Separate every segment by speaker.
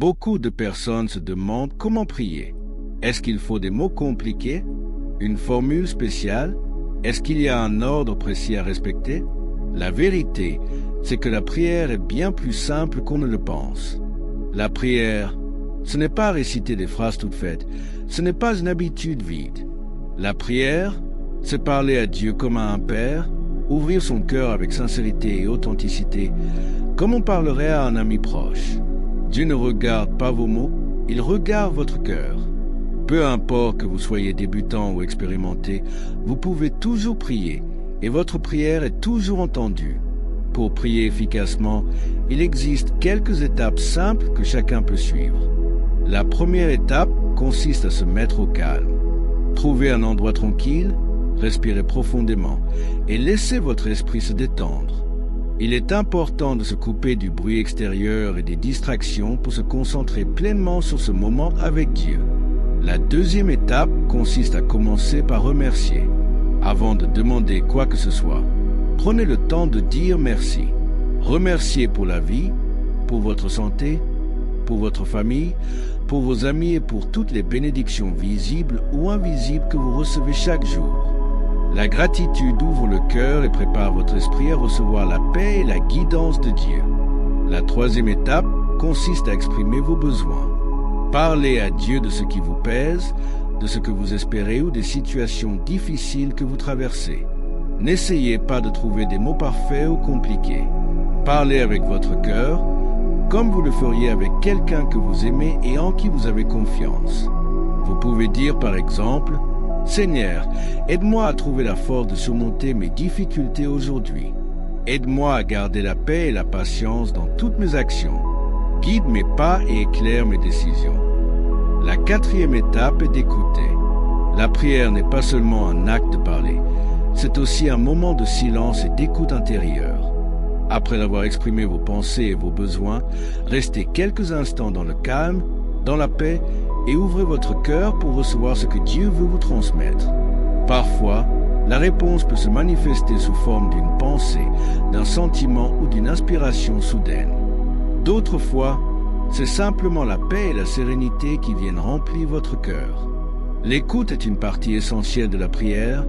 Speaker 1: Beaucoup de personnes se demandent comment prier. Est-ce qu'il faut des mots compliqués? Une formule spéciale? Est-ce qu'il y a un ordre précis à respecter? La vérité, c'est que la prière est bien plus simple qu'on ne le pense. La prière, ce n'est pas réciter des phrases toutes faites, ce n'est pas une habitude vide. La prière, c'est parler à Dieu comme à un père, ouvrir son cœur avec sincérité et authenticité, comme on parlerait à un ami proche. Dieu ne regarde pas vos mots, il regarde votre cœur. Peu importe que vous soyez débutant ou expérimenté, vous pouvez toujours prier et votre prière est toujours entendue. Pour prier efficacement, il existe quelques étapes simples que chacun peut suivre. La première étape consiste à se mettre au calme. Trouvez un endroit tranquille, respirez profondément et laissez votre esprit se détendre. Il est important de se couper du bruit extérieur et des distractions pour se concentrer pleinement sur ce moment avec Dieu. La deuxième étape consiste à commencer par remercier. Avant de demander quoi que ce soit, prenez le temps de dire merci. Remerciez pour la vie, pour votre santé, pour votre famille, pour vos amis et pour toutes les bénédictions visibles ou invisibles que vous recevez chaque jour. La gratitude ouvre le cœur et prépare votre esprit à recevoir la paix et la guidance de Dieu. La troisième étape consiste à exprimer vos besoins. Parlez à Dieu de ce qui vous pèse, de ce que vous espérez ou des situations difficiles que vous traversez. N'essayez pas de trouver des mots parfaits ou compliqués. Parlez avec votre cœur, comme vous le feriez avec quelqu'un que vous aimez et en qui vous avez confiance. Vous pouvez dire par exemple, « Seigneur, aide-moi à trouver la force de surmonter mes difficultés aujourd'hui. Aide-moi à garder la paix et la patience dans toutes mes actions. Guide mes pas et éclaire mes décisions. » La quatrième étape est d'écouter. La prière n'est pas seulement un acte de parler, c'est aussi un moment de silence et d'écoute intérieure. Après avoir exprimé vos pensées et vos besoins, restez quelques instants dans le calme, dans la paix, et ouvrez votre cœur pour recevoir ce que Dieu veut vous transmettre. Parfois, la réponse peut se manifester sous forme d'une pensée, d'un sentiment ou d'une inspiration soudaine. D'autres fois, c'est simplement la paix et la sérénité qui viennent remplir votre cœur. L'écoute est une partie essentielle de la prière,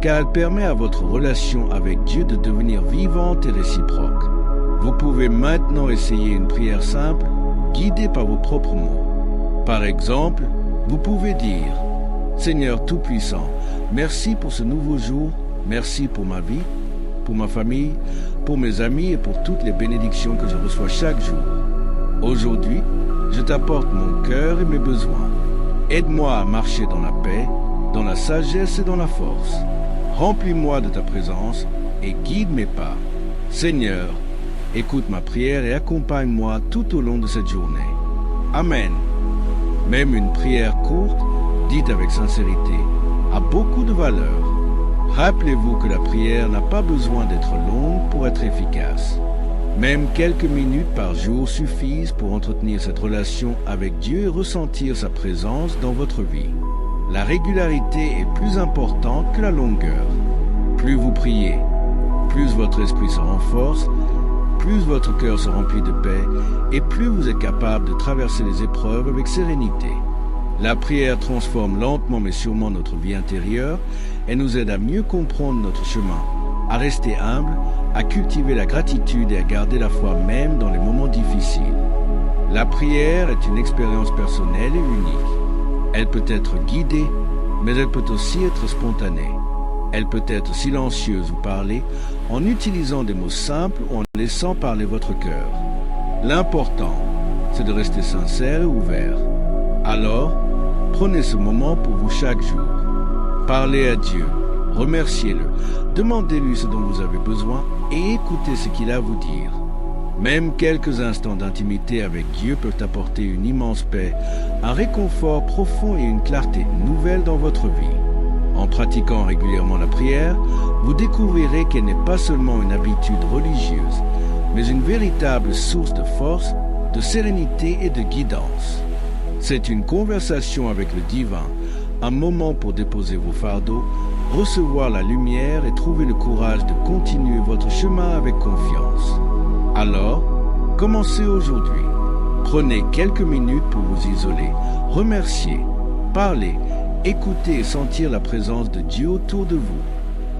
Speaker 1: car elle permet à votre relation avec Dieu de devenir vivante et réciproque. Vous pouvez maintenant essayer une prière simple, guidée par vos propres mots. Par exemple, vous pouvez dire « Seigneur Tout-Puissant, merci pour ce nouveau jour, merci pour ma vie, pour ma famille, pour mes amis et pour toutes les bénédictions que je reçois chaque jour. Aujourd'hui, je t'apporte mon cœur et mes besoins. Aide-moi à marcher dans la paix, dans la sagesse et dans la force. Remplis-moi de ta présence et guide mes pas. Seigneur, écoute ma prière et accompagne-moi tout au long de cette journée. Amen. Même une prière courte, dite avec sincérité, a beaucoup de valeur. Rappelez-vous que la prière n'a pas besoin d'être longue pour être efficace. Même quelques minutes par jour suffisent pour entretenir cette relation avec Dieu et ressentir sa présence dans votre vie. La régularité est plus importante que la longueur. Plus vous priez, plus votre esprit se renforce, plus votre cœur se remplit de paix et plus vous êtes capable de traverser les épreuves avec sérénité. La prière transforme lentement mais sûrement notre vie intérieure et nous aide à mieux comprendre notre chemin, à rester humble, à cultiver la gratitude et à garder la foi même dans les moments difficiles. La prière est une expérience personnelle et unique. Elle peut être guidée, mais elle peut aussi être spontanée. Elle peut être silencieuse ou parlée en utilisant des mots simples ou en laissant parler votre cœur. L'important, c'est de rester sincère et ouvert. Alors, prenez ce moment pour vous chaque jour. Parlez à Dieu, remerciez-le, demandez-lui ce dont vous avez besoin et écoutez ce qu'il a à vous dire. Même quelques instants d'intimité avec Dieu peuvent apporter une immense paix, un réconfort profond et une clarté nouvelle dans votre vie. En pratiquant régulièrement la prière, vous découvrirez qu'elle n'est pas seulement une habitude religieuse, mais une véritable source de force, de sérénité et de guidance. C'est une conversation avec le divin, un moment pour déposer vos fardeaux, recevoir la lumière et trouver le courage de continuer votre chemin avec confiance. Alors, commencez aujourd'hui. Prenez quelques minutes pour vous isoler, remercier, parler, écouter et sentir la présence de Dieu autour de vous.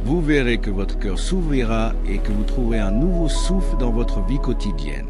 Speaker 1: Vous verrez que votre cœur s'ouvrira et que vous trouverez un nouveau souffle dans votre vie quotidienne.